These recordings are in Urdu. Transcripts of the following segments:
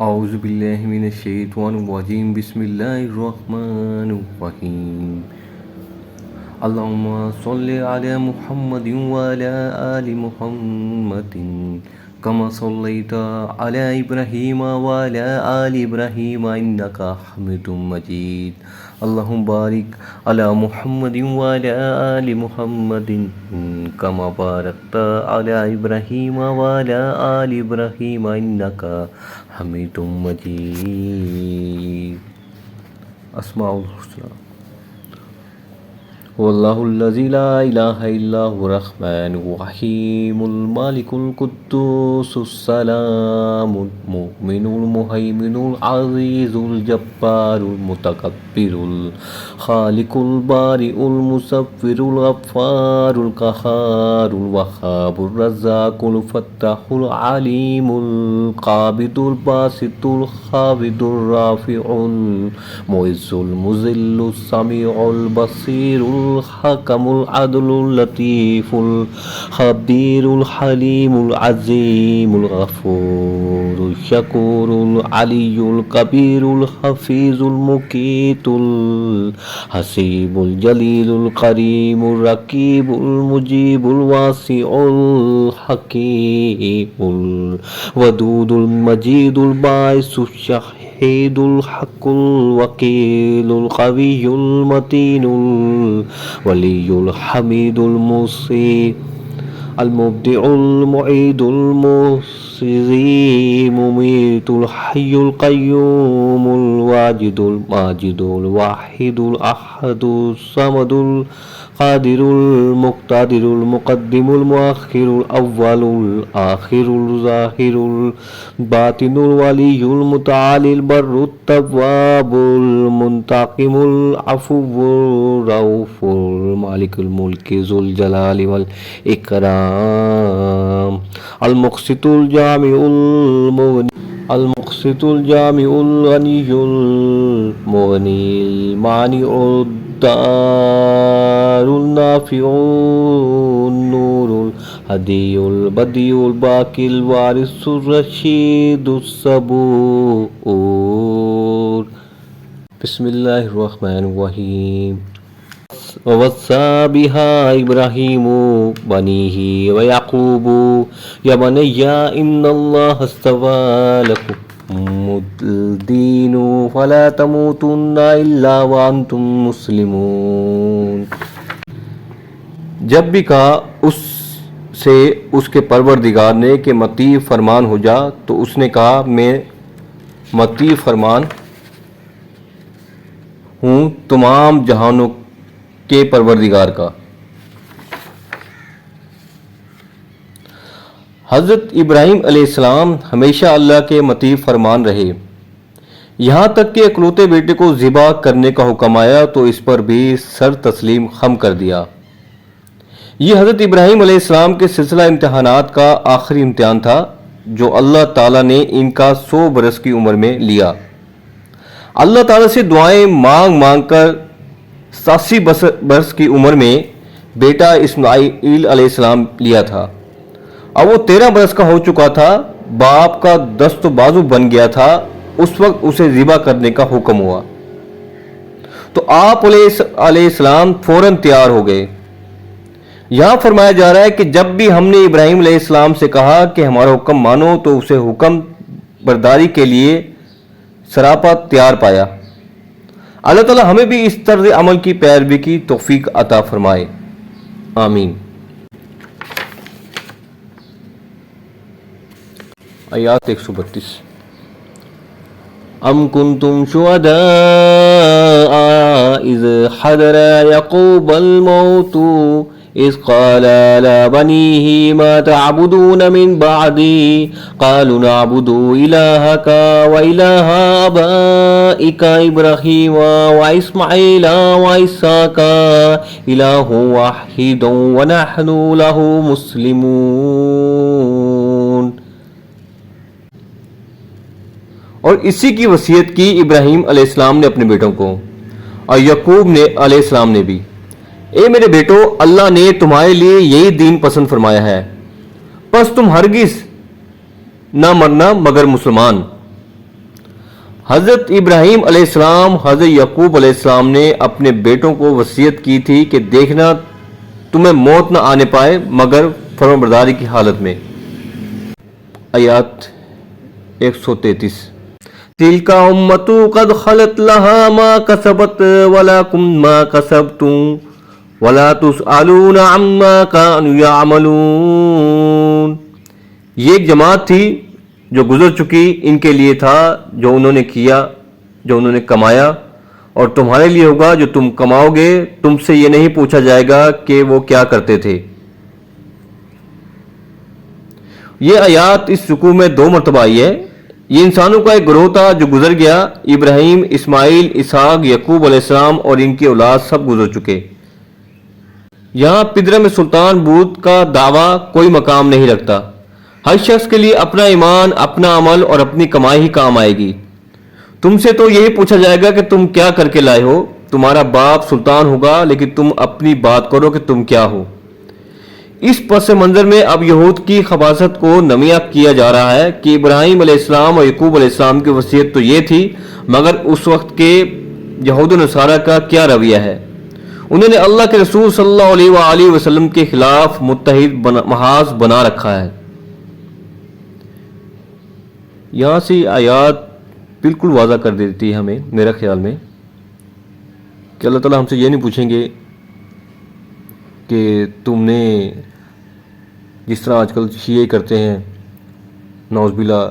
اعوذ باللہ من الشیطان الرجیم بسم اللہ الرحمن الرحیم اللہم صلی علی محمد وعلی آل محمد کما صلیت علی ابراہیم وعلی آل ابراہیم انک حمید مجید اللہم بارک علی محمد وعلی آل محمد کما بارکت علی ابراہیم وعلی آل ابراہیم انک حمید مجید. اسماء الحسنى. واللہ الذی لا الہ الا هو الرحمن الرحیم المالک القدوس السلام المؤمن المہیمن العزیز الجبار المتکبر الخالق البارئ المصور الغفار القہار الوہاب الرزاق الفتاح العلیم القابض الباسط الخافض الرافع المعز المذل السمیع البصیر الحکم العدل اللطیف الخبیر الحلیم العظیم الغفور الشکور العلی الکبیر الحفیظ المقیت الحسیب الجلیل الکریم الرقیب المجیب الواسع الحکیم الودود المجید الباعث الشہید الحق الوکیل القوی المتین الولی الحمید المحصی المبدع المعید المحصی ممیت الحی القیوم الواجد الماجد الواحد الاحد الصمد القادر المقتدر المقدم المؤخر الاول الآخر الظاہر الباطن الولی المتعالی البر التواب المنتقم العفو الرؤوف المالک الملک ذو الجلال والاکرام المقسط الجامع المغنی المقسط الجامع الغنی المغنی المانع الدار النافع النور الهدی البدیع الباقی الوارث الرشید الصبور. بسم اللہ الرحمن الرحیم. ووصى بها إبراهيم بنيه ويعقوب يا بني إن الله اصطفى لكم الدين فلا تموتن إلا وأنتم مسلمون. جب بھی کہا اس سے اس کے پروردگار نے کہ مطیع فرمان ہو جا تو اس نے کہا میں مطیع فرمان ہوں تمام جہانوں کے پروردگار کا. حضرت ابراہیم علیہ السلام ہمیشہ اللہ کے مطیع فرمان رہے، یہاں تک کہ اکلوتے بیٹے کو ذبح کرنے کا حکم آیا تو اس پر بھی سر تسلیم خم کر دیا. یہ حضرت ابراہیم علیہ السلام کے سلسلہ امتحانات کا آخری امتحان تھا جو اللہ تعالیٰ نے ان کا 100 برس کی عمر میں لیا. اللہ تعالیٰ سے دعائیں مانگ مانگ کر 87 برس کی عمر میں بیٹا اسماعیل علیہ السلام لیا تھا. اب وہ 13 برس کا ہو چکا تھا، باپ کا دست و بازو بن گیا تھا. اس وقت اسے ذبح کرنے کا حکم ہوا تو آپ علیہ السلام فوراً تیار ہو گئے. یہاں فرمایا جا رہا ہے کہ جب بھی ہم نے ابراہیم علیہ السلام سے کہا کہ ہمارا حکم مانو تو اسے حکم برداری کے لیے سراپا تیار پایا. اللہ تعالیٰ ہمیں بھی اس طرز عمل کی پیروی کی توفیق عطا فرمائے، آمین. آیات 132. ام کنتم شہداء اذ حضر یعقوب الموت اذ قال لبنیہ ما تعبدون من بعدی قالوا نعبد الہک والہ آبائک ابراہیم واسماعیل واسحاق الہ واحد ونحن لہ مسلمون. اور اسی کی وصیت کی ابراہیم علیہ السلام نے اپنے بیٹوں کو اور یعقوب نے علیہ السلام نے بھی، اے میرے بیٹو، اللہ نے تمہارے لیے یہی دین پسند فرمایا ہے، پس تم ہرگز نہ مرنا مگر مسلمان. حضرت ابراہیم علیہ السلام حضرت یعقوب علیہ السلام نے اپنے بیٹوں کو وصیت کی تھی کہ دیکھنا تمہیں موت نہ آنے پائے مگر فرمانبرداری کی حالت میں۔ آیات 133۔ تِلْكَ أُمَّةٌ قَدْ خَلَتْ لَهَا مَا كَسَبَتْ وَلَكُمْ مَا كَسَبْتُمْ وَلَا تُسْأَلُونَ عَمَّا كَانُوا يَعْمَلُونَ۔ یہ ایک جماعت تھی جو گزر چکی، ان کے لیے تھا جو انہوں نے کیا، جو انہوں نے کمایا، اور تمہارے لیے ہوگا جو تم کماؤ گے، تم سے یہ نہیں پوچھا جائے گا کہ وہ کیا کرتے تھے۔ یہ آیات اس رکوع میں 2 مرتبہ آئی ہے۔ یہ انسانوں کا ایک گروہ تھا جو گزر گیا، ابراہیم، اسماعیل، اسحاق، یعقوب علیہ السلام اور ان کی اولاد سب گزر چکے۔ یہاں پدرم سلطان بود کا دعویٰ کوئی مقام نہیں رکھتا۔ ہر شخص کے لیے اپنا ایمان، اپنا عمل اور اپنی کمائی ہی کام آئے گی۔ تم سے تو یہی پوچھا جائے گا کہ تم کیا کر کے لائے ہو۔ تمہارا باپ سلطان ہوگا لیکن تم اپنی بات کرو کہ تم کیا ہو۔ اس پس منظر میں اب یہود کی خباثت کو نمایاں کیا جا رہا ہے کہ ابراہیم علیہ السلام اور یعقوب علیہ السلام کی وصیت تو یہ تھی، مگر اس وقت کے یہود و نصارہ کا کیا رویہ ہے۔ انہوں نے اللہ کے رسول صلی اللہ علیہ وآلہ وسلم کے خلاف متحد محاذ بنا رکھا ہے۔ یہاں سے آیات بالکل واضح کر دیتی ہے ہمیں، میرا خیال میں، کہ اللہ تعالیٰ ہم سے یہ نہیں پوچھیں گے کہ تم نے جس طرح آج کل شیعہ کرتے ہیں، نعوذ باللہ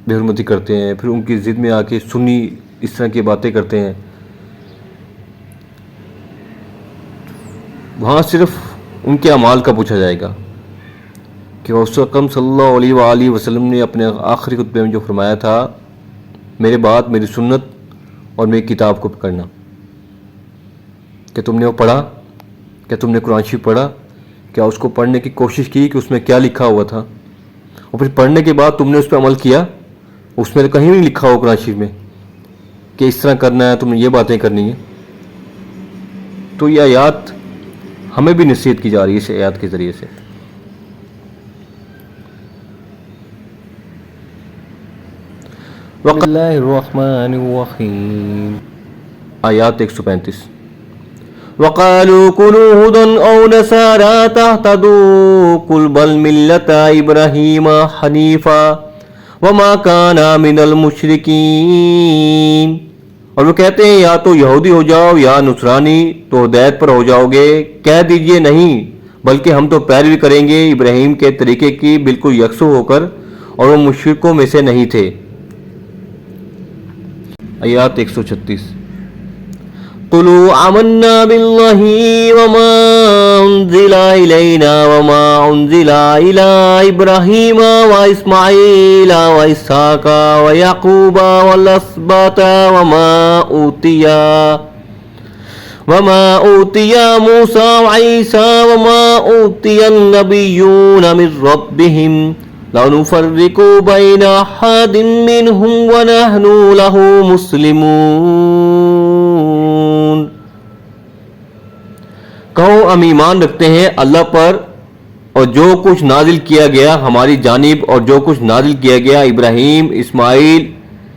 بے حرمتی کرتے ہیں، پھر ان کی ضد میں آ کے سنی اس طرح کی باتیں کرتے ہیں، وہاں صرف ان کے اعمال کا پوچھا جائے گا کہ رسول اکرم صلی اللہ علیہ وآلہ وسلم نے اپنے آخری خطبے میں جو فرمایا تھا، میرے بات، میری سنت اور میری کتاب کو پکڑنا۔ کہ تم نے وہ پڑھا؟ کیا تم نے قرآن شریف پڑھا؟ کیا اس کو پڑھنے کی کوشش کی کہ اس میں کیا لکھا ہوا تھا؟ اور پھر پڑھنے کے بعد تم نے اس پہ عمل کیا؟ اس میں کہیں نہیں لکھا ہوا قرآن شریف میں کہ اس طرح کرنا ہے، تم نے یہ باتیں کرنی ہیں۔ تو یہ آیات ہمیں بھی نصیحت کی جا رہی ہے اس آیات کے ذریعے سے۔ بسم اللہ الرحمن الرحیم۔ آیات 135۔ وَقَالُوا كُونُوا هُودًا أَوْ نَصَارَىٰ تَهْتَدُوا قُلْ بَلْ مِلَّةَ إِبْرَاهِيمَ حَنِيفًا وَمَا كَانَ مِنَ الْمُشْرِكِينَ۔ اور وہ کہتے ہیں یا تو یہودی ہو جاؤ یا نصرانی تو ہدایت پر ہو جاؤ گے۔ کہہ دیجئے نہیں، بلکہ ہم تو پیروی کریں گے ابراہیم کے طریقے کی بالکل یکسو ہو کر، اور وہ مشرکوں میں سے نہیں تھے۔ آیات 136۔ قُلُوا آمَنَّا بِاللَّهِ وَمَا أُنزِلَ إِلَيْنَا وَمَا أُنزِلَ إِلَىٰ إِبْرَاهِيمَ وَإِسْمَاعِيلَ وَإِسْحَاقَ وَيَعْقُوبَ وَالْأَسْبَاطِ وَمَا أُوتِيَ مُوسَىٰ وَعِيسَىٰ وَمَا أُوتِيَ النَّبِيُّونَ مِن رَّبِّهِمْ لَا نُفَرِّقُ بَيْنَ أَحَدٍ مِّنْهُمْ وَنَحْنُ لَهُ مُسْلِمُونَ۔ کہو ہم ایمان رکھتے ہیں اللہ پر اور جو کچھ نازل کیا گیا ہماری جانب، اور جو کچھ نازل کیا گیا ابراہیم، اسماعیل،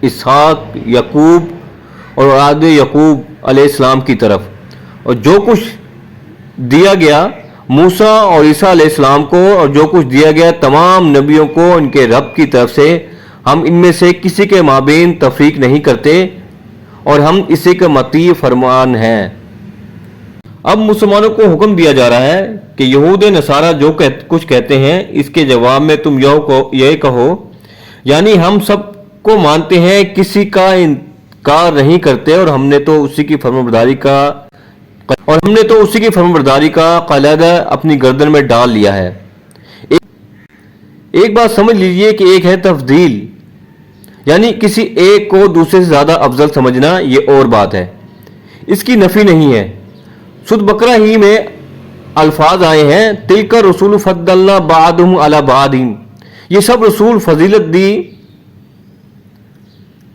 اسحاق، یعقوب اور اولاد یعقوب علیہ السلام کی طرف، اور جو کچھ دیا گیا موسیٰ اور عیسیٰ علیہ السلام کو، اور جو کچھ دیا گیا تمام نبیوں کو ان کے رب کی طرف سے، ہم ان میں سے کسی کے مابین تفریق نہیں کرتے، اور ہم اسی کے مطیع فرمان ہیں۔ اب مسلمانوں کو حکم دیا جا رہا ہے کہ یہود نصارہ جو کچھ کہتے ہیں اس کے جواب میں تم یہ کہو، یعنی ہم سب کو مانتے ہیں، کسی کا انکار نہیں کرتے، اور ہم نے تو اسی کی فرمانبرداری کا قلعہ اپنی گردن میں ڈال لیا ہے۔ ایک بات سمجھ لیجئے کہ ایک ہے تفضیل، یعنی کسی ایک کو دوسرے سے زیادہ افضل سمجھنا، یہ اور بات ہے، اس کی نفی نہیں ہے۔ سورۃ بقرہ ہی میں الفاظ آئے ہیں تلک رسول فضلنا بعضهم علی بعض، یہ سب رسول فضیلت دی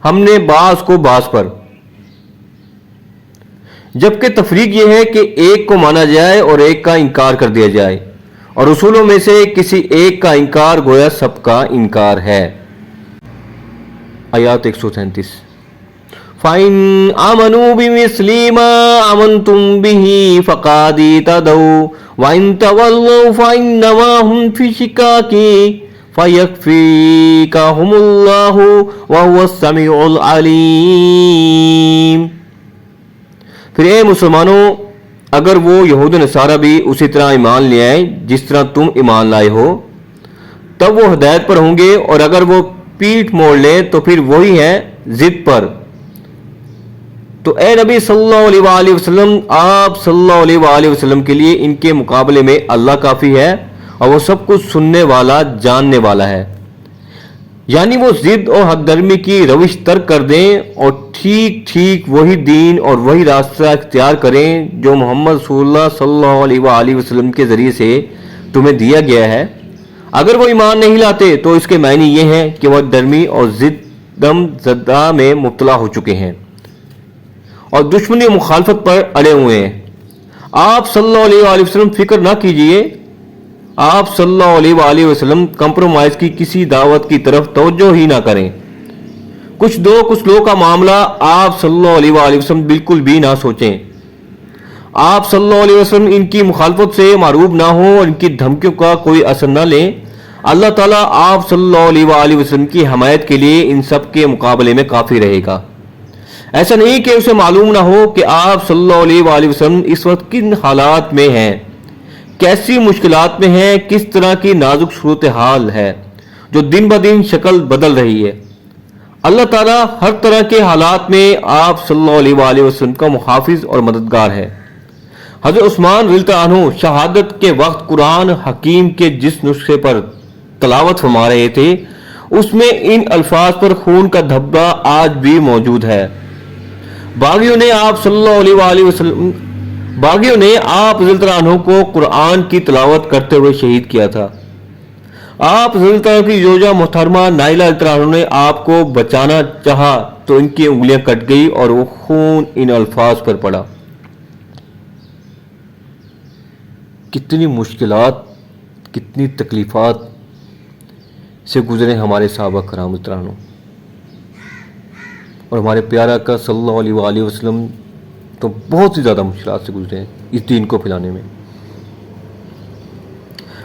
ہم نے بعض کو بعض پر، جبکہ تفریق یہ ہے کہ ایک کو مانا جائے اور ایک کا انکار کر دیا جائے، اور رسولوں میں سے کسی ایک کا انکار گویا سب کا انکار ہے۔ آیات 137۔ فَإِنْ آمَنُوا بِمِثْلِ مَا آمَنْتُمْ بِهِ فَقَدِ اهْتَدَوْا وَإِنْ تَوَلَّوْا فَإِنَّمَا هُمْ فِي شِقَاقٍ فَيَكْفِيكَهُمُ اللَّهُ وَهُوَ السَّمِيعُ الْعَلِيمُ۔ پھر اے مسلمانوں، اگر وہ یہود و نصارہ بھی اسی طرح ایمان لے آئیں جس طرح تم ایمان لائے ہو، تب وہ ہدایت پر ہوں گے، اور اگر وہ پیٹھ موڑ لیں تو پھر وہی ہے ضد پر۔ تو اے نبی صلی اللہ علیہ وآلہ وسلم، آپ صلی اللہ علیہ وآلہ وسلم کے لیے ان کے مقابلے میں اللہ کافی ہے، اور وہ سب کچھ سننے والا، جاننے والا ہے۔ یعنی وہ ضد اور حق درمی کی روش ترک کر دیں اور ٹھیک ٹھیک وہی دین اور وہی راستہ اختیار کریں جو محمد رسول اللہ صلی اللہ علیہ وآلہ وسلم کے ذریعے سے تمہیں دیا گیا ہے۔ اگر وہ ایمان نہیں لاتے تو اس کے معنی یہ ہے کہ وہ درمی اور ضد دم زدہ میں مبتلا ہو چکے ہیں اور دشمنی و مخالفت پر اڑے ہوئے ہیں۔ آپ صلی اللہ علیہ وآلہ وسلم فکر نہ کیجئے، آپ صلی اللہ علیہ وآلہ وسلم کمپرومائز کی کسی دعوت کی طرف توجہ ہی نہ کریں۔ کچھ لوگ کا معاملہ آپ صلی اللہ علیہ وآلہ وسلم بالکل بھی نہ سوچیں۔ آپ صلی اللہ علیہ وسلم ان کی مخالفت سے معروب نہ ہوں اور ان کی دھمکیوں کا کوئی اثر نہ لیں۔ اللہ تعالیٰ آپ صلی اللہ علیہ وآلہ وسلم کی حمایت کے لیے ان سب کے مقابلے میں کافی رہے گا۔ ایسا نہیں کہ اسے معلوم نہ ہو کہ آپ صلی اللہ علیہ وآلہ وسلم اس وقت کن حالات میں ہیں، کیسی مشکلات میں ہیں، کس طرح کی نازک صورتحال ہے جو دن بدن شکل بدل رہی ہے۔ اللہ تعالیٰ ہر طرح کے حالات میں آپ صلی اللہ علیہ وآلہ وسلم کا محافظ اور مددگار ہے۔ حضرت عثمان رضی اللہ عنہ شہادت کے وقت قرآن حکیم کے جس نسخے پر تلاوت فرما رہے تھے، اس میں ان الفاظ پر خون کا دھبہ آج بھی موجود ہے۔ باغیوں نے آپ صلی اللہ علیہ وآلہ وسلم رضی اللہ عنہ کو قرآن کی تلاوت کرتے ہوئے شہید کیا تھا۔ آپ رضی اللہ عنہ کی زوجہ محترمہ نائلہ رضی اللہ عنہ نے آپ کو بچانا چاہا تو ان کی انگلیاں کٹ گئی اور وہ خون ان الفاظ پر پڑا۔ کتنی مشکلات، کتنی تکلیفات سے گزرے ہمارے صحابہ کرام رضی اللہ عنہ، اور ہمارے پیارا کا صلی اللہ علیہ وآلہ وسلم تو بہت ہی زیادہ مشکلات سے گزرے ہیں اس دین کو پھیلانے میں۔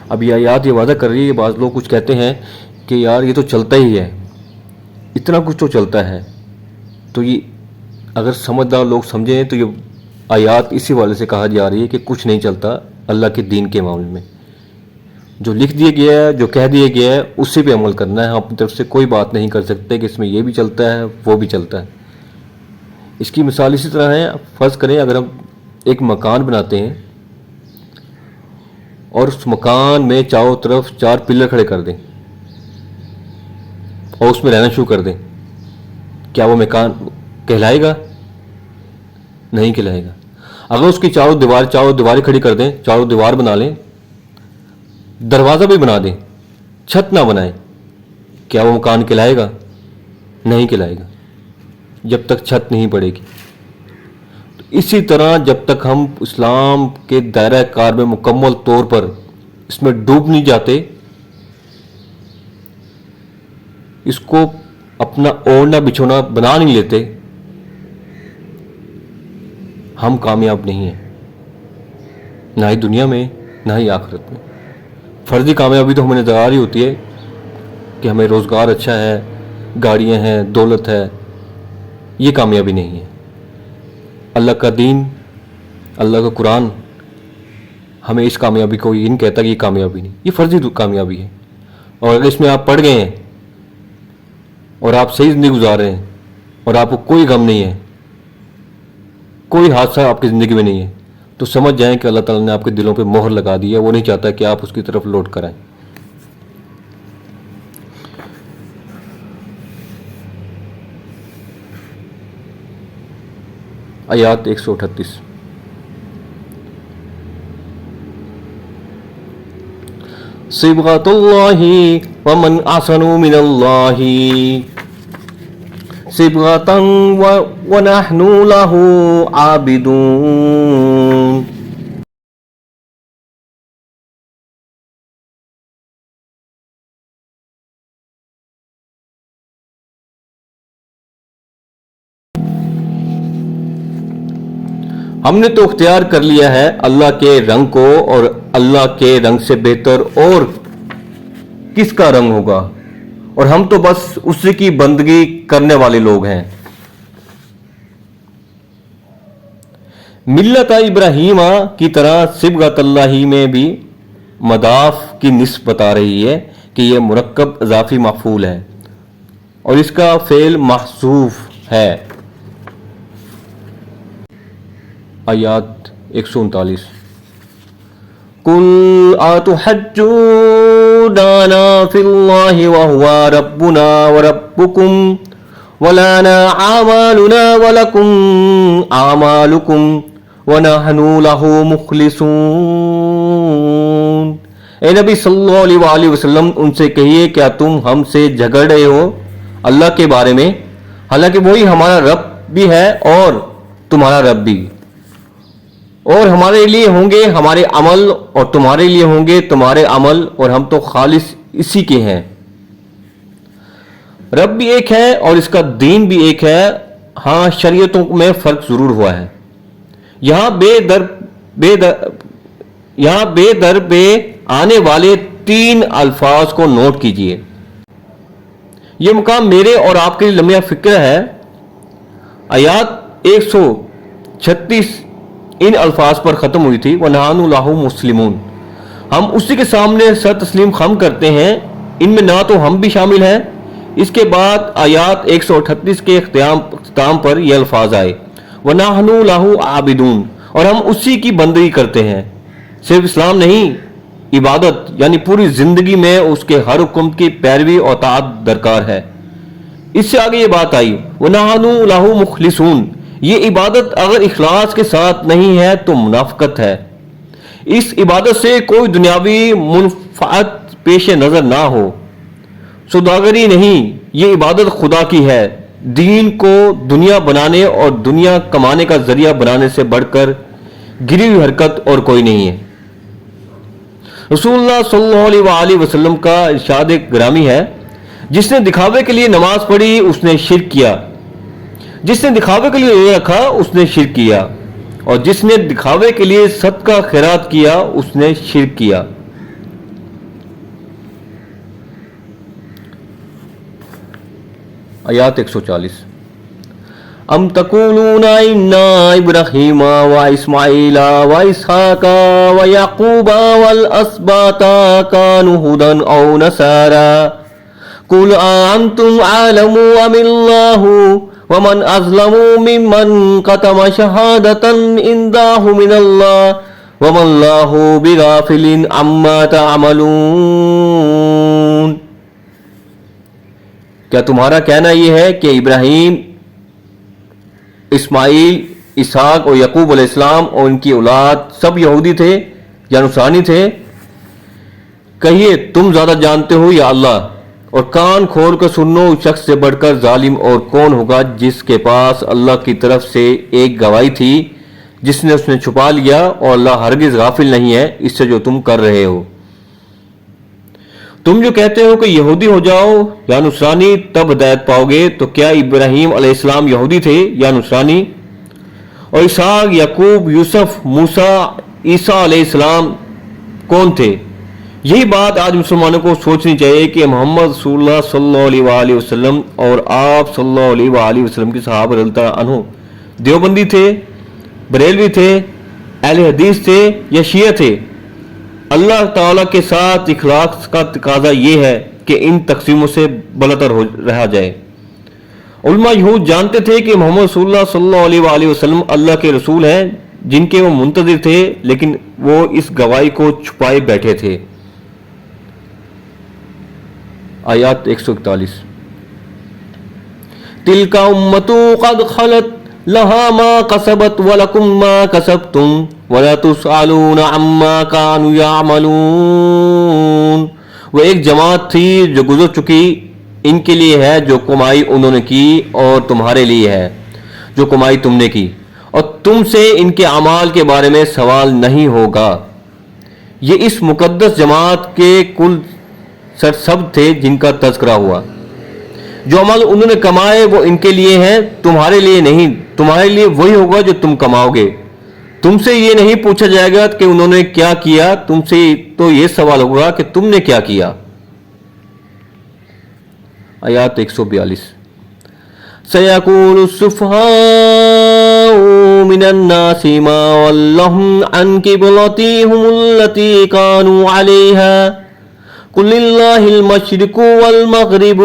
اب یہ آیات یہ وعدہ کر رہی ہے، بعض لوگ کچھ کہتے ہیں کہ یار یہ تو چلتا ہی ہے، اتنا کچھ تو چلتا ہے، تو یہ اگر سمجھدار لوگ سمجھیں تو یہ آیات اسی والے سے کہا جا رہی ہے کہ کچھ نہیں چلتا اللہ کے دین کے معاملے میں۔ جو لکھ دیا گیا ہے، جو کہہ دیا گیا ہے، اسی پہ عمل کرنا ہے۔ ہم اپنی طرف سے کوئی بات نہیں کر سکتے کہ اس میں یہ بھی چلتا ہے وہ بھی چلتا ہے۔ اس کی مثال اسی طرح ہے، فرض کریں اگر ہم ایک مکان بناتے ہیں اور اس مکان میں چاروں طرف 4 پلر کھڑے کر دیں اور اس میں رہنا شروع کر دیں، کیا وہ مکان کہلائے گا؟ نہیں کہلائے گا۔ اگر اس کی چاروں دیواریں کھڑی کر دیں، چاروں دیوار بنا لیں، دروازہ بھی بنا دیں، چھت نہ بنائیں، کیا وہ مکان کہلائے گا؟ نہیں کہلائے گا جب تک چھت نہیں پڑے گی۔ تو اسی طرح جب تک ہم اسلام کے دائرہ کار میں مکمل طور پر اس میں ڈوب نہیں جاتے، اس کو اپنا اوڑھنا بچھونا بنا نہیں لیتے، ہم کامیاب نہیں ہیں، نہ ہی دنیا میں نہ ہی آخرت میں۔ فرضی کامیابی تو ہمیں نظر آ رہی ہوتی ہے کہ ہمیں روزگار اچھا ہے، گاڑیاں ہیں، دولت ہے، یہ کامیابی نہیں ہے۔ اللہ کا دین، اللہ کا قرآن ہمیں اس کامیابی کو یہ نہیں کہتا کہ یہ کامیابی نہیں، یہ فرضی کامیابی ہے۔ اور اگر اس میں آپ پڑ گئے ہیں اور آپ صحیح زندگی گزار رہے ہیں اور آپ کو کوئی غم نہیں ہے، کوئی حادثہ آپ کی زندگی میں نہیں ہے، تو سمجھ جائیں کہ اللہ تعالیٰ نے آپ کے دلوں پہ مہر لگا دی ہے، وہ نہیں چاہتا کہ آپ اس کی طرف لوٹ کر آئیں۔ آیات 138۔ صبغۃ اللہ ومن احسن من اللہ صبغۃ ونحن لہ عابدون۔ ہم نے تو اختیار کر لیا ہے اللہ کے رنگ کو، اور اللہ کے رنگ سے بہتر اور کس کا رنگ ہوگا، اور ہم تو بس اسی کی بندگی کرنے والے لوگ ہیں۔ ملت ابراہیمہ کی طرح صبغۃ اللہ میں بھی مضاف کی نسبت بتا رہی ہے کہ یہ مرکب اضافی مفعول ہے اور اس کا فعل محذوف ہے۔ آیات 139 قُلْ أَتُحَجُّونَنَا فِي اللَّهِ وَهُوَ رَبُّنَا وَرَبُّكُمْ وَلَنَا أَعْمَالُنَا وَلَكُمْ أَعْمَالُكُمْ وَنَحْنُ لَهُ مُخْلِصُونَ۔ اے نبی صلی اللہ علیہ وآلہ وسلم ان سے کہیے کیا تم ہم سے جھگڑ رہے ہو اللہ کے بارے میں، حالانکہ وہی ہمارا رب بھی ہے اور تمہارا رب بھی، اور ہمارے لیے ہوں گے ہمارے عمل اور تمہارے لیے ہوں گے تمہارے عمل، اور ہم تو خالص اسی کے ہیں۔ رب بھی ایک ہے اور اس کا دین بھی ایک ہے، ہاں شریعتوں میں فرق ضرور ہوا ہے۔ یہاں بے در پہ آنے والے 3 الفاظ کو نوٹ کیجئے۔ یہ مقام میرے اور آپ کے لیے لمحہ فکر ہے۔ آیات 136 ان الفاظ پر ختم ہوئی تھی، وَنَحْنُ لَهُ مُسْلِمُونَ، ہم اسی کے سامنے سر تسلیم خم کرتے ہیں، ان میں نہ تو ہم بھی شامل ہیں۔ اس کے بعد آیات 138 کے اختتام پر یہ الفاظ آئے، وَنَحْنُ لَهُ عَابِدُونَ، اور ہم اسی کی بندگی کرتے ہیں۔ صرف اسلام نہیں، عبادت یعنی پوری زندگی میں اس کے ہر حکم کی پیروی اور اطاعت درکار ہے۔ اس سے آگے یہ بات آئی، وَنَحْنُ لَهُ مُخْلِصُونَ، یہ عبادت اگر اخلاص کے ساتھ نہیں ہے تو منافقت ہے۔ اس عبادت سے کوئی دنیاوی منفعت پیش نظر نہ ہو، سوداگری نہیں، یہ عبادت خدا کی ہے۔ دین کو دنیا بنانے اور دنیا کمانے کا ذریعہ بنانے سے بڑھ کر گری ہوئی حرکت اور کوئی نہیں ہے۔ رسول اللہ صلی اللہ علیہ وآلہ وسلم کا ارشاد گرامی ہے، جس نے دکھاوے کے لیے نماز پڑھی اس نے شرک کیا، جس نے دکھاوے کے لیے روزہ رکھا اس نے شرک کیا، اور جس نے دکھاوے کے لیے صدقہ خیرات کیا اس نے شرک کیا۔ آیات 140 ام تقولون ان ابراہیم و اسماعیل و اسحاق و یعقوب والاسباط كانوا هودا او نصارا قل انتم اعلم ام اللہ ومن اظلم ممن كتم شهادة عنده من الله وما الله بغافل عما تعملون۔ کیا تمہارا کہنا یہ ہے کہ ابراہیم، اسماعیل، اسحاق اور یعقوب علیہ السلام اور ان کی اولاد سب یہودی تھے یا نصرانی تھے؟ کہیے تم زیادہ جانتے ہو یا اللہ؟ اور کان کھول کر سنو، اس شخص سے بڑھ کر ظالم اور کون ہوگا جس کے پاس اللہ کی طرف سے ایک گواہی تھی جس نے اس نے چھپا لیا، اور اللہ ہرگز غافل نہیں ہے اس سے جو تم کر رہے ہو۔ تم جو کہتے ہو کہ یہودی ہو جاؤ یا نصرانی تب ہدایت پاؤ گے، تو کیا ابراہیم علیہ السلام یہودی تھے یا نصرانی؟ اور اسحاق، یعقوب، یوسف، موسیٰ، عیسیٰ علیہ السلام کون تھے؟ یہی بات آج مسلمانوں کو سوچنی چاہیے کہ محمد رسول اللہ صلی اللہ علیہ وآلہ وسلم اور آپ صلی اللہ علیہ وآلہ وسلم کے صحابہ رضی اللہ عنہ دیوبندی تھے، بریلوی تھے، اہل حدیث تھے یا شیعہ تھے؟ اللہ تعالیٰ کے ساتھ اخلاص کا تقاضا یہ ہے کہ ان تقسیموں سے بلتر رہا جائے۔ علماء یہود جانتے تھے کہ محمد رسول اللہ صلی اللہ علیہ وآلہ وسلم اللہ کے رسول ہیں جن کے وہ منتظر تھے، لیکن وہ اس گواہی کو چھپائے بیٹھے تھے۔ آیات 141 تلک امۃ قد خلت لہا ما کسبت ولکم ما کسبتم ولا تسألون عما كانوا يعملون۔ وہ ایک جماعت تھی جو گزر چکی، ان کے لیے ہے جو کمائی انہوں نے کی، اور تمہارے لیے ہے جو کمائی تم نے کی، اور تم سے ان کے اعمال کے بارے میں سوال نہیں ہوگا۔ یہ اس مقدس جماعت کے کل سرسبد تھے جن کا تذکرہ ہوا۔ جو عمل انہوں نے کمائے وہ ان کے لیے ہیں، تمہارے لیے نہیں، تمہارے لیے وہی ہوگا جو تم کماؤ گے، تم سے یہ نہیں پوچھا جائے گا کہ انہوں نے کیا کیا، تم سے تو یہ سوال ہوگا کہ تم نے کیا کیا۔ آیات 142۔ سَيَقُولُ السُّفَهَاءُ مِنَ النَّاسِ مَا وَلَّهُمْ عَنْ قِبْلَتِهِمُ الَّتِي كَانُوا عَلَيْهَا قُلِ اللَّهِ الْمَشْرِقُ وَالْمَغْرِبُ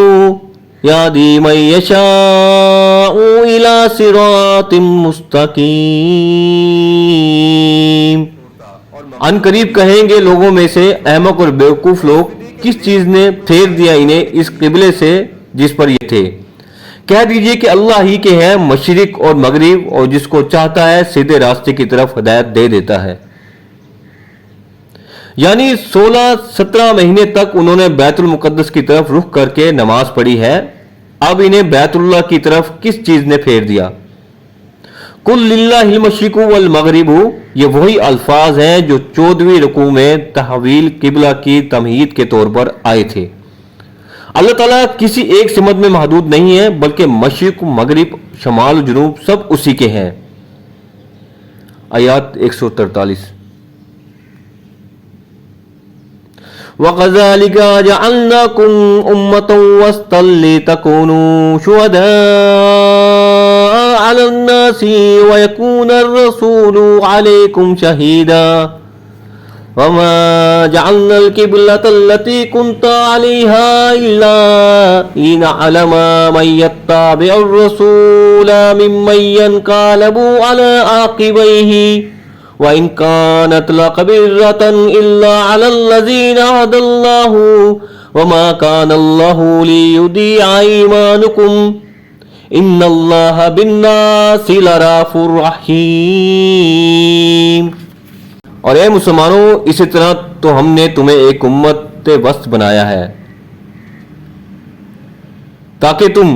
يَهْدِي مَن يَشَاءُ إِلَى صِرَاطٍ مُسْتَقِيمٍ۔ ان قریب کہیں گے لوگوں میں سے احمق اور بیوقوف لوگ، کس چیز نے پھیر دیا انہیں اس قبلے سے جس پر یہ تھے؟ کہہ دیجئے کہ اللہ ہی کے ہیں مشرق اور مغرب، اور جس کو چاہتا ہے سیدھے راستے کی طرف ہدایت دے دیتا ہے۔ یعنی 16-17 مہینے تک انہوں نے بیت المقدس کی طرف رخ کر کے نماز پڑھی ہے، اب انہیں بیت اللہ کی طرف کس چیز نے پھیر دیا؟ قُلْ لِلَّهِ الْمَشْرِقُ وَالْمَغْرِبُ، یہ وہی الفاظ ہیں جو 14ویں رکوع میں تحویل قبلہ کی تمہید کے طور پر آئے تھے۔ اللہ تعالیٰ کسی ایک سمت میں محدود نہیں ہے، بلکہ مشرق، مغرب، شمال و جنوب سب اسی کے ہیں۔ آیات 143۔ وَكَذَلِكَ جَعَلْنَاكُمْ أُمَّةً وَسْطًا لِتَكُونُوا شُهَدَاءَ عَلَى النَّاسِ وَيَكُونَ الرَّسُولُ عَلَيْكُمْ شَهِيدًا وَمَا جَعَلْنَا الْقِبْلَةَ الَّتِي كُنْتَ عَلَيْهَا إِلَّا لِنَعْلَمَ مَن يَتَّبِعُ الرَّسُولَ مِمَّن يَنقَلِبُ عَلَى عَقِبَيْهِ وَإِنْ كَانَتْ لَكَبِيرَةً إِلَّا عَلَى الَّذِينَ هَدَى اللَّهُ وَمَا كَانَ اللَّهُ لِيُضِيعَ إِيمَانَكُمْ إِنَّ اللَّهَ بِالنَّاسِ لَرَءُوفٌ رَحِيمٌ۔ اور اے مسلمانوں، اسی طرح تو ہم نے تمہیں ایک امت وسط بنایا ہے تاکہ تم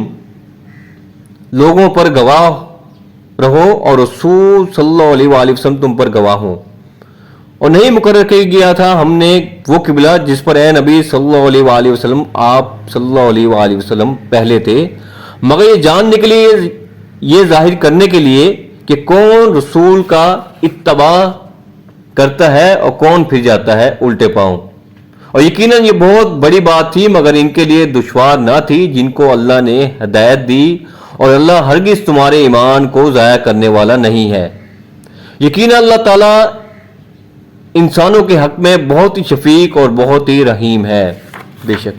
لوگوں پر گواہ رہو اور رسول صلی اللہ علیہ وآلہ وسلم تم پر گواہ ہوں۔ اور نہیں مقرر کیا گیا تھا ہم نے وہ قبلہ جس پر اے نبی صلی اللہ علیہ وآلہ وسلم، آپ صلی اللہ علیہ وآلہ وسلم پہلے تھے، مگر یہ جاننے کے لیے، یہ ظاہر کرنے کے لیے کہ کون رسول کا اتباع کرتا ہے اور کون پھر جاتا ہے الٹے پاؤں۔ اور یقیناً یہ بہت بڑی بات تھی، مگر ان کے لیے دشوار نہ تھی جن کو اللہ نے ہدایت دی، اور اللہ ہرگز تمہارے ایمان کو ضائع کرنے والا نہیں ہے۔ یقیناً اللہ تعالیٰ انسانوں کے حق میں بہت ہی شفیق اور بہت ہی رحیم ہے۔ بے شک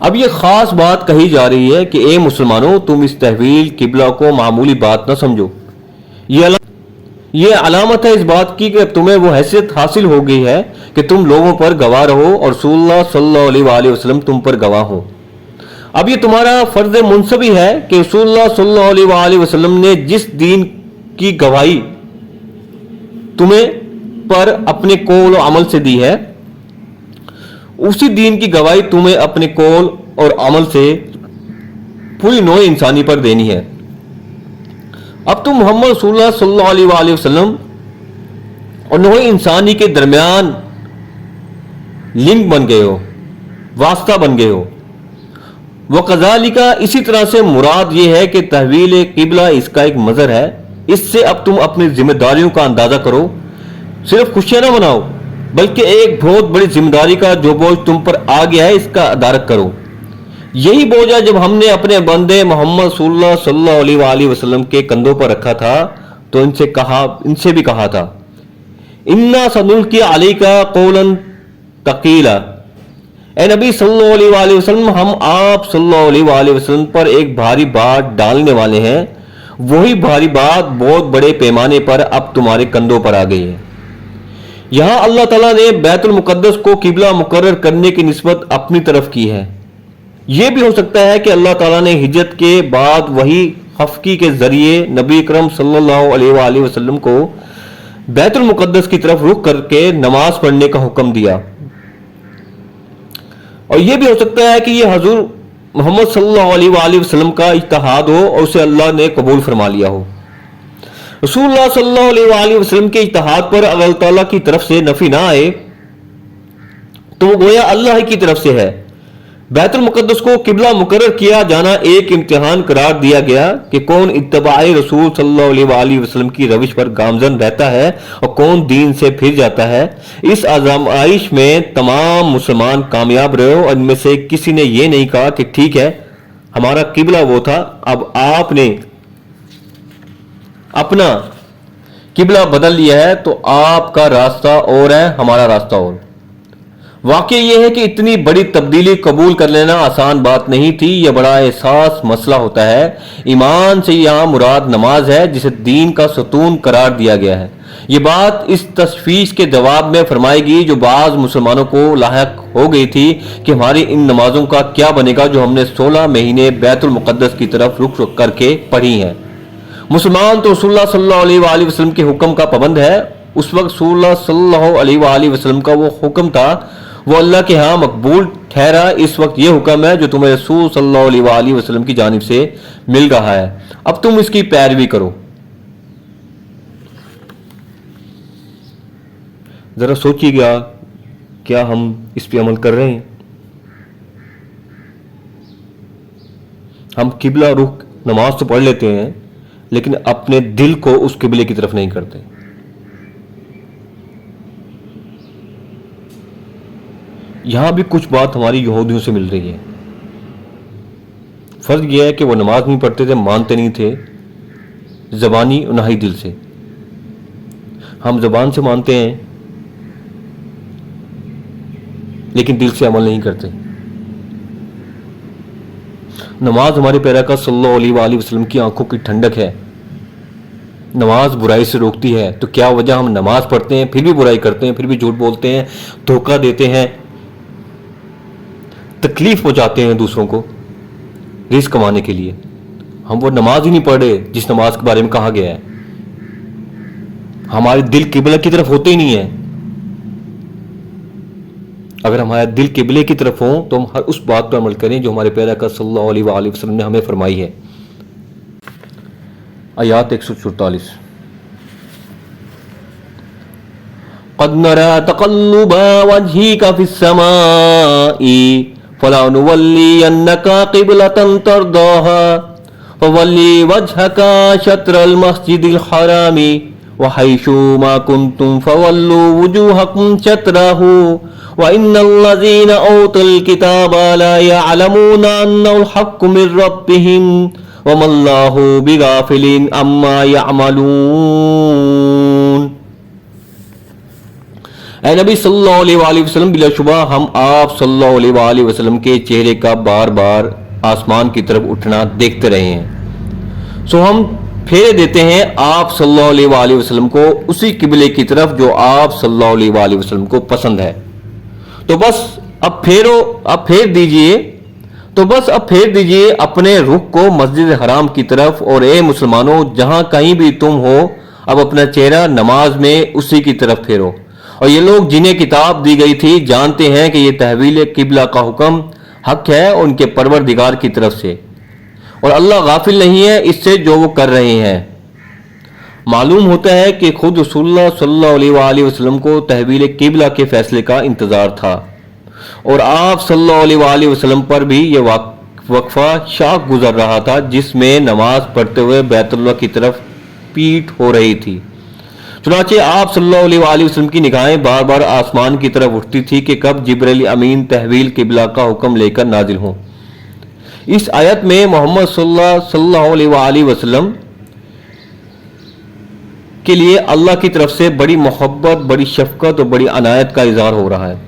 اب یہ خاص بات کہی جا رہی ہے کہ اے مسلمانوں، تم اس تحویل قبلہ کو معمولی بات نہ سمجھو۔ یہ علامت ہے اس بات کی کہ تمہیں وہ حیثیت حاصل ہو گئی ہے کہ تم لوگوں پر گواہ رہو اور رسول اللہ صلی اللہ علیہ وآلہ وسلم تم پر گواہ ہو۔ اب یہ تمہارا فرض منصبی ہے کہ رسول اللہ صلی اللہ علیہ وآلہ وسلم نے جس دین کی گواہی تمہیں پر اپنے قول و عمل سے دی ہے، اسی دین کی گواہی تمہیں اپنے قول اور عمل سے پوری نوع انسانی پر دینی ہے۔ اب تم محمد رسول اللہ صلی اللہ علیہ وآلہ وسلم اور نوع انسانی کے درمیان لنک بن گئے ہو، واسطہ بن گئے ہو۔ وَكَذَلِكَ، اسی طرح سے مراد یہ ہے کہ تحویل قبلہ اس کا ایک مظہر ہے۔ اس سے اب تم اپنی ذمہ داریوں کا اندازہ کرو، صرف خوشیاں نہ مناؤ بلکہ ایک بہت بڑی ذمہ داری کا جو بوجھ تم پر آ گیا ہے اس کا ادارک کرو۔ یہی بوجھ جب ہم نے اپنے بندے محمد رسول اللہ صلی اللہ علیہ وآلہ وسلم کے کندھوں پر رکھا تھا تو ان سے بھی کہا تھا اِنَّا سَنُلْقِي عَلَيْكَ قَوْلًا ثَقِيلًا، اے نبی صلی اللہ علیہ وآلہ وسلم، ہم آپ صلی اللہ علیہ وآلہ وسلم پر ایک بھاری بات ڈالنے والے ہیں۔ وہی بھاری بات بہت بڑے پیمانے پر اب تمہارے کندھوں پر آ گئی ہے۔ یہاں اللہ تعالیٰ نے بیت المقدس کو قبلہ مقرر کرنے کی نسبت اپنی طرف کی ہے۔ یہ بھی ہو سکتا ہے کہ اللہ تعالیٰ نے ہجرت کے بعد وہی خفقی کے ذریعے نبی اکرم صلی اللہ علیہ وآلہ وسلم کو بیت المقدس کی طرف رخ کر کے نماز پڑھنے کا حکم دیا، اور یہ بھی ہو سکتا ہے کہ یہ حضور محمد صلی اللہ علیہ وآلہ وسلم کا اجتہاد ہو اور اسے اللہ نے قبول فرما لیا ہو۔ رسول اللہ صلی اللہ علیہ وآلہ وسلم کے اجتہاد پر اللہ تعالیٰ کی طرف سے نفی نہ آئے تو وہ گویا اللہ کی طرف سے ہے، بیت المقدس کو قبلہ مقرر کیا جانا ایک امتحان قرار دیا گیا کہ کون اتباع رسول صلی اللہ علیہ وآلہ وسلم کی روش پر گامزن رہتا ہے اور کون دین سے پھر جاتا ہے۔ اس آزمائش میں تمام مسلمان کامیاب رہے اور ان میں سے کسی نے یہ نہیں کہا کہ ٹھیک ہے ہمارا قبلہ وہ تھا، اب آپ نے اپنا قبلہ بدل لیا ہے تو آپ کا راستہ اور ہے، ہمارا راستہ اور۔ واقعہ یہ ہے کہ اتنی بڑی تبدیلی قبول کر لینا آسان بات نہیں تھی، یہ بڑا احساس مسئلہ ہوتا ہے۔ ایمان سے یہاں مراد نماز ہے جسے دین کا ستون قرار دیا گیا ہے۔ یہ بات اس تشویش کے جواب میں فرمائے گی جو بعض مسلمانوں کو لاحق ہو گئی تھی کہ ہماری ان نمازوں کا کیا بنے گا جو ہم نے 16 مہینے بیت المقدس کی طرف رخ کر کے پڑھی ہیں۔ مسلمان تو رسول اللہ صلی اللہ علیہ وآلہ وسلم کے حکم کا پابند ہے۔ اس وقت رسول اللہ صلی اللہ علیہ وآلہ وسلم کا وہ حکم تھا وہ اللہ کے ہاں مقبول ٹھہرا۔ اس وقت یہ حکم ہے جو تمہیں رسول صلی اللہ علیہ وآلہ وسلم کی جانب سے مل رہا ہے، اب تم اس کی پیروی کرو۔ ذرا سوچیے گا کیا ہم اس پہ عمل کر رہے ہیں؟ ہم قبلہ رخ نماز تو پڑھ لیتے ہیں لیکن اپنے دل کو اس قبلے کی طرف نہیں کرتے۔ یہاں بھی کچھ بات ہماری یہودیوں سے مل رہی ہے۔ فرض یہ ہے کہ وہ نماز نہیں پڑھتے تھے، مانتے نہیں تھے زبانی اور نہ ہی دل سے۔ ہم زبان سے مانتے ہیں لیکن دل سے عمل نہیں کرتے۔ نماز ہمارے پیراکار صلی اللہ علیہ وآلہ وسلم کی آنکھوں کی ٹھنڈک ہے۔ نماز برائی سے روکتی ہے، تو کیا وجہ ہم نماز پڑھتے ہیں پھر بھی برائی کرتے ہیں، پھر بھی جھوٹ بولتے ہیں، دھوکہ دیتے ہیں، تکلیف پہنچاتے ہیں دوسروں کو رزق کمانے کے لیے؟ ہم وہ نماز ہی نہیں پڑھ رہے جس نماز کے بارے میں کہا گیا ہے۔ ہمارے دل قبلہ کی طرف ہوتے ہی نہیں ہے۔ اگر ہمارا دل قبلے کی طرف ہوں تو ہم ہر اس بات پر عمل کریں جو ہمارے پیراکار صلی اللہ علیہ وآلہ وسلم نے ہمیں فرمائی ہے۔ آیات 144۔ قد نرى تقلب وجهك في السماء فلنولينك قبلة ترضاها فولي وجهك شطر المسجد الحرام وحيث ما كنتم فولوا وجوهكم شطره وإن الذين أوتوا الكتاب لا يعلمون أنه الحق من ربهم وما الله بغافل عما يعملون۔ اے نبی صلی اللہ علیہ وآلہ وسلم، بلا شبہ ہم آپ صلی اللہ علیہ وآلہ وسلم کے چہرے کا بار بار آسمان کی طرف اٹھنا دیکھتے رہے ہیں، سو ہم پھیر دیتے ہیں آپ صلی اللہ علیہ وآلہ وسلم کو اسی قبلے کی طرف جو آپ صلی اللہ علیہ وآلہ وسلم کو پسند ہے۔ تو بس اب پھیر دیجئے اپنے رخ کو مسجد حرام کی طرف، اور اے مسلمانوں جہاں کہیں بھی تم ہو اب اپنا چہرہ نماز میں اسی کی طرف پھیرو۔ اور یہ لوگ جنہیں کتاب دی گئی تھی جانتے ہیں کہ یہ تحویل قبلہ کا حکم حق ہے اور ان کے پروردگار کی طرف سے، اور اللہ غافل نہیں ہے اس سے جو وہ کر رہے ہیں۔ معلوم ہوتا ہے کہ خود رسول اللہ صلی اللہ علیہ وآلہ وسلم کو تحویل قبلہ کے فیصلے کا انتظار تھا، اور آپ صلی اللہ علیہ وآلہ وسلم پر بھی یہ وقفہ شاق گزر رہا تھا جس میں نماز پڑھتے ہوئے بیت اللہ کی طرف پیٹ ہو رہی تھی۔ چنانچہ آپ صلی اللہ علیہ وآلہ وسلم کی نگاہیں بار بار آسمان کی طرف اٹھتی تھی کہ کب جبرائیل امین تحویل قبلہ کا حکم لے کر نازل ہوں۔ اس آیت میں محمد صلی اللہ علیہ وآلہ وسلم کے لیے اللہ کی طرف سے بڑی محبت، بڑی شفقت اور بڑی عنایت کا اظہار ہو رہا ہے۔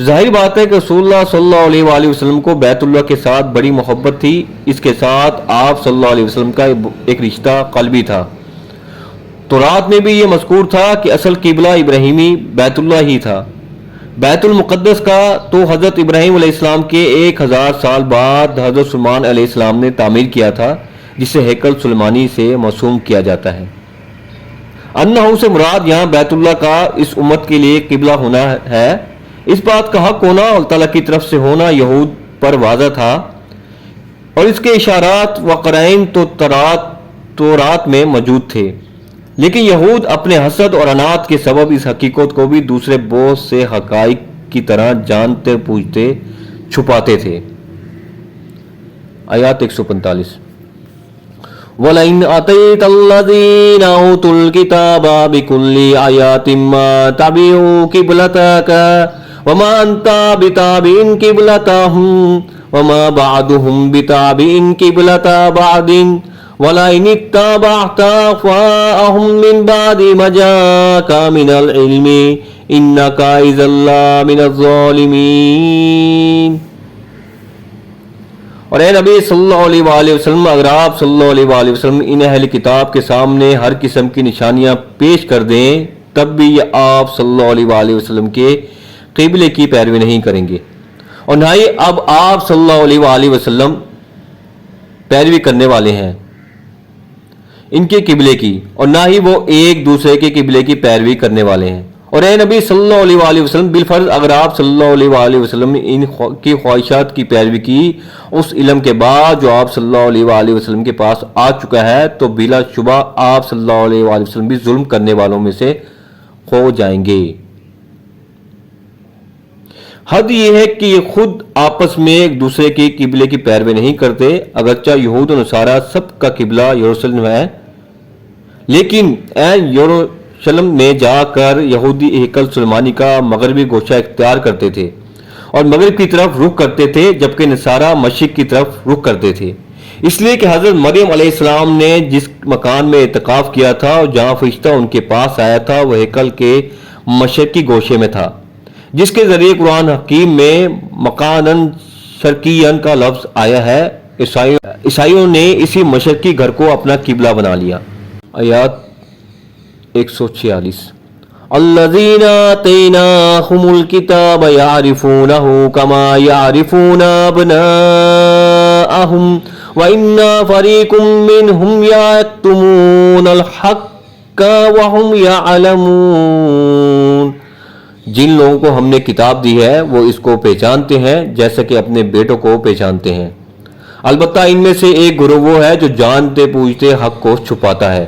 ظاہر بات ہے کہ رسول اللہ صلی اللہ علیہ وآلہ وسلم کو بیت اللہ کے ساتھ بڑی محبت تھی، اس کے ساتھ آپ صلی اللہ علیہ وسلم کا ایک رشتہ قلبی تھا۔ تورات میں بھی یہ مذکور تھا کہ اصل قبلہ ابراہیمی بیت اللہ ہی تھا۔ بیت المقدس کا تو حضرت ابراہیم علیہ السلام کے 1000 سال بعد حضرت سلیمان علیہ السلام نے تعمیر کیا تھا، جسے ہیکل سلیمانی سے موسوم کیا جاتا ہے۔ انہو سے مراد یہاں بیت اللہ کا اس امت کے لیے قبلہ ہونا ہے۔ اس بات کا حق ہونا اللہ تعالیٰ کی طرف سے ہونا یہود پر واضح تھا، اور اس کے اشارات و قرائن تو تورات میں موجود تھے، لیکن یہود اپنے حسد اور عناد کے سبب اس حقیقت کو بھی دوسرے بہت سے حقائق کی طرح جانتے پوجتے چھپاتے تھے۔ آیات 145 وَلَئِنْ أَتَيْتَ الَّذِينَ أُوتُوا الْكِتَابَ بِكُلِّ آيَاتٍ مَا تَبِعُوا قِبْلَتَكَ وَمَا أَنْتَ بِتَابِعٍ قِبْلَتَهُمْ وَمَا بَعْضُهُمْ بِتَابِعٍ قِبْلَةَ بَعْضٍ وَلَئِنِ اتَّبَعْتَ أَهْوَاءَهُمْ مِنْ بَعْدِ مَا جَاءَكَ مِنَ الْعِلْمِ إِنَّكَ إِذًا لَّمِنَ الظَّالِمِينَ۔ اور اے نبی صلی اللہ علیہ وآلہ وسلم، اگر آپ صلی اللہ علیہ وآلہ وسلم ان اہل کتاب کے سامنے ہر قسم کی نشانیاں پیش کر دیں تب بھی یہ آپ صلی اللہ علیہ وآلہ وسلم کے قبلے کی پیروی نہیں کریں گے، اور نہ ہی اب آپ صلی اللہ علیہ وآلہ وسلم پیروی کرنے والے ہیں ان کے قبلے کی، اور نہ ہی وہ ایک دوسرے کے قبلے کی پیروی کرنے والے ہیں۔ اور اے نبی صلی اللہ علیہ وآلہ وسلم، بالفرض اگر آپ صلی اللہ علیہ وآلہ وسلم ان کی خواہشات کی پیروی کی اس علم کے بعد جو آپ صلی اللہ علیہ وآلہ وسلم کے پاس آ چکا ہے، تو بلا شبہ آپ صلی اللہ علیہ وآلہ وسلم بھی ظلم کرنے والوں میں سے ہو جائیں گے۔ حد یہ ہے کہ یہ خود آپس میں ایک دوسرے کے قبلے کی پیروی نہیں کرتے، اگرچہ یہود و نصارہ سب کا قبلہ یروشلم ہے، لیکن یروشلم میں جا کر یہودی ہیکل سلیمانی کا مغربی گوشہ اختیار کرتے تھے اور مغرب کی طرف رخ کرتے تھے، جبکہ نصارہ مشرق کی طرف رخ کرتے تھے، اس لیے کہ حضرت مریم علیہ السلام نے جس مکان میں اعتکاف کیا تھا اور جہاں فرشتہ ان کے پاس آیا تھا وہ ہیکل کے مشرقی گوشے میں تھا، جس کے ذریعے قرآن حکیم میں مکانن شرقین کا لفظ آیا ہے۔ عیسائیوں نے اسی مشرقی گھر کو اپنا قبلہ بنا لیا۔ آیات 146 الذین آتیناہم الکتاب یعرفونہ کما یعرفون ابناءہم وَإِنَّ فَرِيقٌ مِّنْهُمْ يَكْتُمُونَ الْحَقَّ وَهُمْ يَعْلَمُونَ۔ جن لوگوں کو ہم نے کتاب دی ہے وہ اس کو پہچانتے ہیں جیسا کہ اپنے بیٹوں کو پہچانتے ہیں، البتہ ان میں سے ایک گروہ وہ ہے جو جانتے پوجتے حق کو چھپاتا ہے۔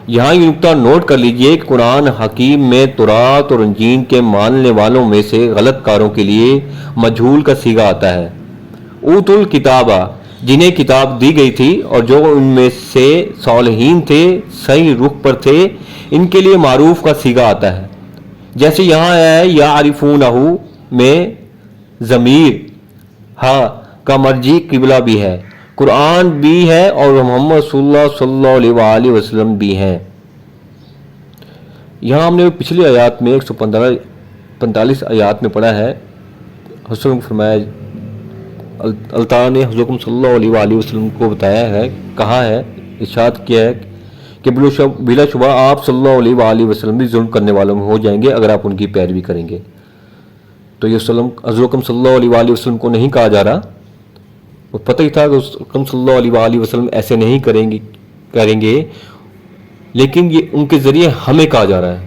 یہاں یہ نکتہ نوٹ کر لیجئے کہ قرآن حکیم میں تورات اور انجیل کے ماننے والوں میں سے غلط کاروں کے لیے مجہول کا صیغہ آتا ہے۔ اوت الکتابہ، جنہیں کتاب دی گئی تھی اور جو ان میں سے صالحین تھے، صحیح رخ پر تھے، ان کے لیے معروف کا صیغہ آتا ہے، جیسے یہاں ہے یعرفونہ میں ضمیر ہا کا مرجی قبلہ بھی ہے، قرآن بھی ہے اور محمد رسول اللہ صلی اللہ علیہ وآلہ وسلم بھی ہیں۔ یہاں ہم نے پچھلی آیات میں 145 آیات میں پڑھا ہے، حضرت فرمایا اللہ تعالیٰ نے حضرت صلی اللہ علیہ وآلہ وسلم کو بتایا ہے، کہا ہے، ارشاد کیا ہے کہ بلا شبہ آپ صلی اللہ علیہ وآلہ وسلم بھی ظلم کرنے والوں میں ہو جائیں گے اگر آپ ان کی پیروی کریں گے۔ تو یہ حضرت صلی اللہ علیہ وآلہ وسلم کو نہیں کہا جا رہا، وہ پتہ ہی تھا کہ حضرت صلی اللہ علیہ وآلہ وسلم ایسے نہیں کریں گے، لیکن یہ ان کے ذریعے ہمیں کہا جا رہا ہے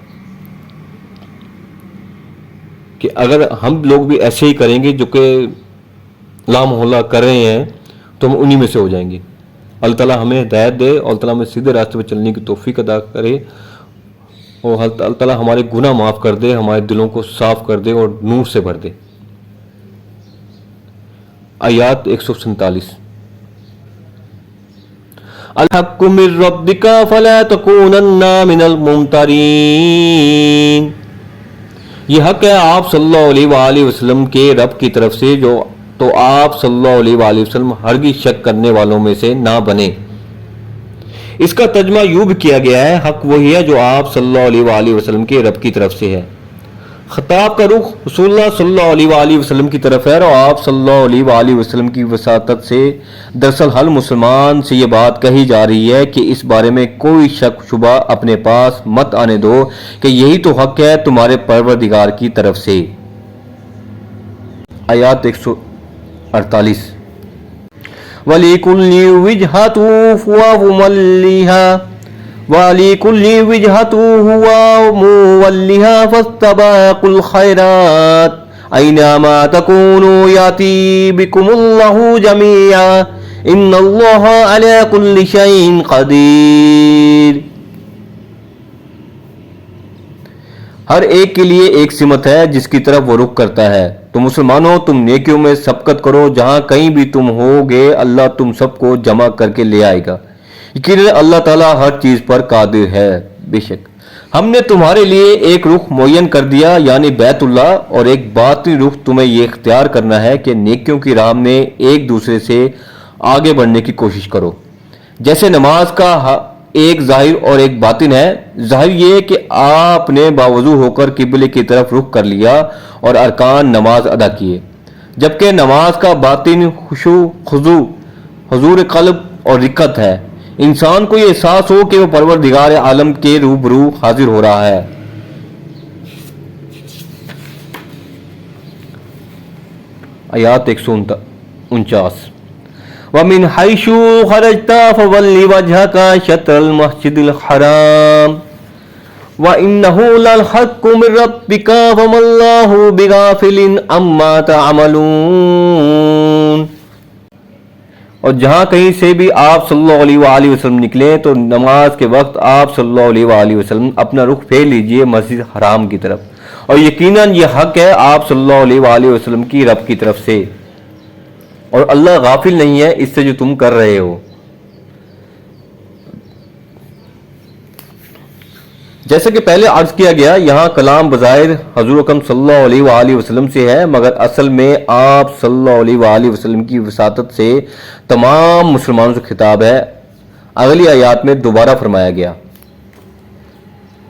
کہ اگر ہم لوگ بھی ایسے ہی کریں گے جو کہ لا محالہ کر رہے ہیں تو ہم انہی میں سے ہو جائیں گے۔ اللہ تعالیٰ ہمیں ہدایت دے اور اللہ تعالیٰ ہمیں سیدھے راستے پہ چلنے کی توفیق عطا کرے، اور اللہ تعالیٰ ہمارے گناہ معاف کر دے، ہمارے دلوں کو صاف کر دے اور نور سے بھر دے۔ آیات 147 الحق من ربک فلا تکونن من الممترین۔ یہ حق ہے آپ صلی اللہ علیہ وآلہ وسلم کے رب کی طرف سے، تو آپ صلی اللہ علیہ وآلہ وسلم ہرگز شک کرنے والوں میں سے نہ بنے۔ اس کا ترجمہ یوں بھی کیا گیا ہے، حق وہی ہے جو آپ صلی اللہ علیہ وآلہ وسلم کے رب کی طرف سے ہے۔ خطاب کا رخ رسول اللہ صلی اللہ علیہ وآلہ وسلم کی طرف ہے، اور آپ صلی اللہ علیہ وآلہ وسلم کی وساطت سے دراصل ہر مسلمان سے یہ بات کہی جا رہی ہے کہ اس بارے میں کوئی شک شبہ اپنے پاس مت آنے دو کہ یہی تو حق ہے تمہارے پروردگار کی طرف سے۔ آیات 148 وَلِكُلِّ وِجْهَةٌ هُوَ مُوَلِّيهَا وَلِكُلِّ وِجْهَةٌ هُوَ مُوَلِّيهَا فَاسْتَبِقُوا الْخَيْرَاتِ أَيْنَمَا تَكُونُوا يَأْتِ بِكُمُ اللَّهُ جَمِيعًا إِنَّ اللَّهَ عَلَى كُلِّ شَيْءٍ قَدِيرٌ۔ ہر ایک کے لیے ایک سمت ہے جس کی طرف وہ رخ کرتا ہے، تو مسلمانوں تم نیکیوں میں سبقت کرو، جہاں کہیں بھی تم ہوگے اللہ تم سب کو جمع کر کے لے آئے گا۔ یقیناً اللہ تعالیٰ ہر چیز پر قادر ہے۔ بے شک ہم نے تمہارے لیے ایک رخ معین کر دیا یعنی بیت اللہ، اور ایک باطنی رخ تمہیں یہ اختیار کرنا ہے کہ نیکیوں کی راہ میں ایک دوسرے سے آگے بڑھنے کی کوشش کرو۔ جیسے نماز کا ایک ظاہر اور ایک باطن ہے، ظاہر یہ کہ آپ نے باوضو ہو کر قبلے کی طرف رخ کر لیا اور ارکان نماز ادا کیے، جبکہ نماز کا باطن خشوع، خضوع، حضور قلب اور رقت ہے۔ انسان کو یہ احساس ہو کہ وہ پروردگار عالم کے روبرو حاضر ہو رہا ہے۔ آیات 149 وَمِنْ حَيْثُ خَرَجْتَ فَوَلِّ وَجْهَكَ شَطْرَ الْمَسْجِدِ الْحَرَامِ وَإِنَّهُ لَلْحَقُّ مِنْ رَبِّكَ وَمَا اللَّهُ بِغَافِلٍ عَمَّا تَعْمَلُونَ۔ اور جہاں کہیں سے بھی آپ صلی اللہ علیہ وآلہ وسلم نکلیں تو نماز کے وقت آپ صلی اللہ علیہ وآلہ وسلم اپنا رخ پھیر لیجئے مسجد حرام کی طرف، اور یقیناً یہ حق ہے آپ صلی اللہ علیہ وآلہ وسلم کی رب کی طرف سے، اور اللہ غافل نہیں ہے اس سے جو تم کر رہے ہو۔ جیسا کہ پہلے عرض کیا گیا، یہاں کلام بظاہر حضور اکرم صلی اللہ علیہ وآلہ وسلم سے ہے، مگر اصل میں آپ صلی اللہ علیہ وآلہ وسلم کی وساطت سے تمام مسلمانوں سے خطاب ہے۔ اگلی آیات میں دوبارہ فرمایا گیا،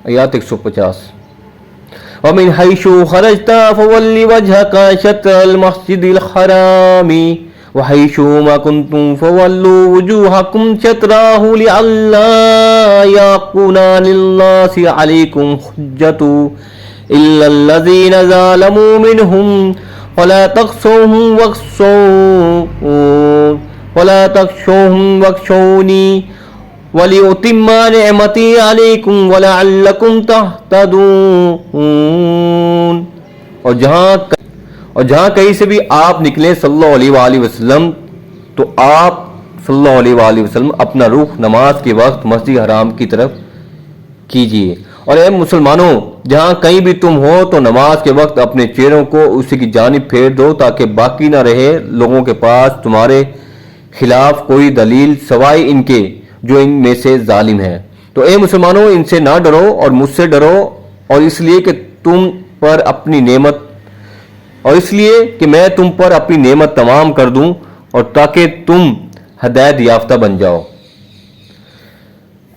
آیات 150 وَمِنْ حَيْثُ خَرَجْتَ فَوَلِّ وَجْهَكَ شَطْرَ الْمَسْجِدِ الْحَرَامِ وَحَيْثُ مَا كُنْتُمْ فَوَلُّوا وُجُوهَكُمْ شَطْرَهُ لِئَلَّا يَكُونَ لِلنَّاسِ عَلَيْكُمْ حُجَّةٌ إِلَّا الَّذِينَ ظَلَمُوا مِنْهُمْ فَلَا تَخْشَوْهُمْ وَاخْشَوْنِي وَلِأُتِمَّ نِعْمَتِي عَلَيْكُمْ وَلَعَلَّكُمْ تَهْتَدُونَ۔ اور جہاں کہیں سے بھی آپ نکلیں صلی اللہ علیہ وآلہ وسلم تو آپ صلی اللہ علیہ وآلہ وسلم اپنا رخ نماز کے وقت مسجد حرام کی طرف کیجئے، اور اے مسلمانوں جہاں کہیں بھی تم ہو تو نماز کے وقت اپنے چہروں کو اسی کی جانب پھیر دو تاکہ باقی نہ رہے لوگوں کے پاس تمہارے خلاف کوئی دلیل سوائے ان کے جو ان میں سے ظالم ہے۔ تو اے مسلمانوں ان سے نہ ڈرو اور مجھ سے ڈرو، اور اس لیے کہ میں تم پر اپنی نعمت تمام کر دوں اور تاکہ تم ہدایت یافتہ بن جاؤ۔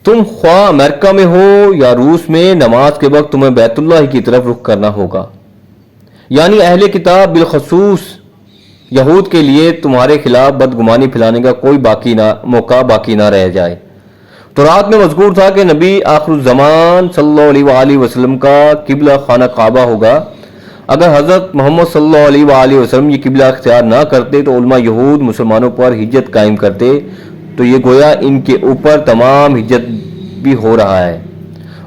تم خواہ امریکہ میں ہو یا روس میں، نماز کے وقت تمہیں بیت اللہ کی طرف رخ کرنا ہوگا، یعنی اہل کتاب بالخصوص یہود کے لیے تمہارے خلاف بدگمانی پھیلانے کا کوئی موقع باقی نہ رہ جائے۔ تو رات میں مذکور تھا کہ نبی آخر الزمان صلی اللہ علیہ وآلہ وسلم کا قبلہ خانہ کعبہ ہوگا۔ اگر حضرت محمد صلی اللہ علیہ وآلہ وسلم یہ قبلہ اختیار نہ کرتے تو علماء یہود مسلمانوں پر حجت قائم کرتے، تو یہ گویا ان کے اوپر تمام حجت بھی ہو رہا ہے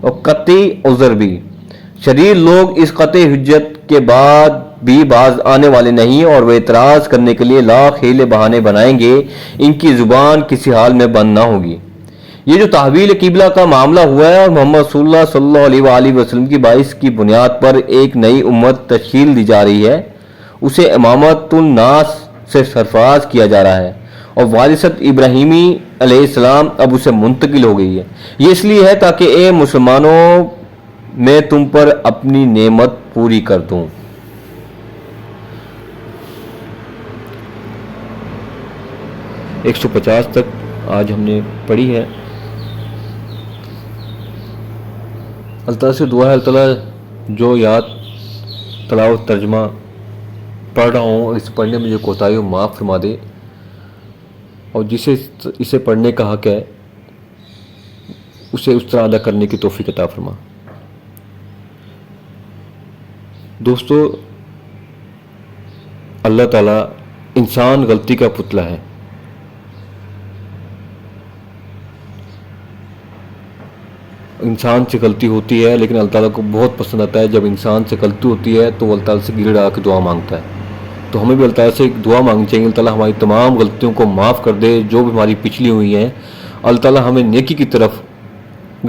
اور قطعی عذر بھی۔ شریر لوگ اس قطعی حجت کے بعد بھی باز آنے والے نہیں، اور وہ اعتراض کرنے کے لیے لاکھ ہیلے بہانے بنائیں گے، ان کی زبان کسی حال میں بند نہ ہوگی۔ یہ جو تحویل قبلہ کا معاملہ ہوا ہے اور محمد رسول اللہ صلی اللہ علیہ وآلہ وسلم کی باعث کی بنیاد پر ایک نئی امت تشکیل دی جا رہی ہے، اسے امامت الناس سے سرفراز کیا جا رہا ہے، اور وارثت ابراہیمی علیہ السلام اب اسے منتقل ہو گئی ہے۔ یہ اس لیے ہے تاکہ اے مسلمانوں میں تم پر اپنی نعمت پوری کر دوں۔ 150 تک آج ہم نے پڑھی ہے۔ اللہ تعالیٰ سے دعا ہے اللہ تعالیٰ جو یاد تلاوت ترجمہ پڑھ رہا ہوں اس پڑھنے میں جو کوتاہی ہو معاف فرما دے، اور جسے اسے پڑھنے کا حق ہے اسے اس طرح ادا کرنے کی توفیق عطا فرما۔ دوستو، اللہ تعالیٰ انسان غلطی کا پتلا ہے۔ انسان سے غلطی ہوتی ہے، لیکن اللہ تعالیٰ کو بہت پسند آتا ہے جب انسان سے غلطی ہوتی ہے تو وہ اللہ تعالیٰ سے گڑ گڑا کے دعا مانگتا ہے۔ تو ہمیں بھی اللہ تعالیٰ سے ایک دعا مانگنی چاہیے، اللہ تعالیٰ ہماری تمام غلطیوں کو معاف کر دے، جو بھی ہماری پچھلی ہوئی ہیں اللہ تعالیٰ ہمیں نیکی کی طرف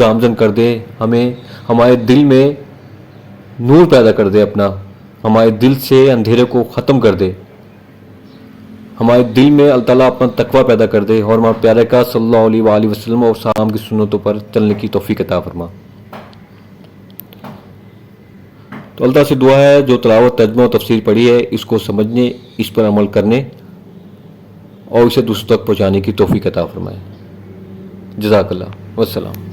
گامزن کر دے، ہمیں ہمارے دل میں نور پیدا کر دے اپنا، ہمارے دل سے اندھیرے کو ختم کر دے، ہمارے دل میں اللہ تعالیٰ اپنا تقوی پیدا کر دے، اور ہمارے پیارے کا صلی اللہ علیہ وآلہ وسلم اور صحابہ کی سنتوں پر چلنے کی توفیق عطا فرما۔ تو اللہ تعالیٰ سے دعا ہے جو تلاوت، ترجمہ و تفسیر پڑھی ہے اس کو سمجھنے، اس پر عمل کرنے اور اسے دوسروں تک پہنچانے کی توفیق عطا فرمائے۔ جزاک اللہ، والسلام۔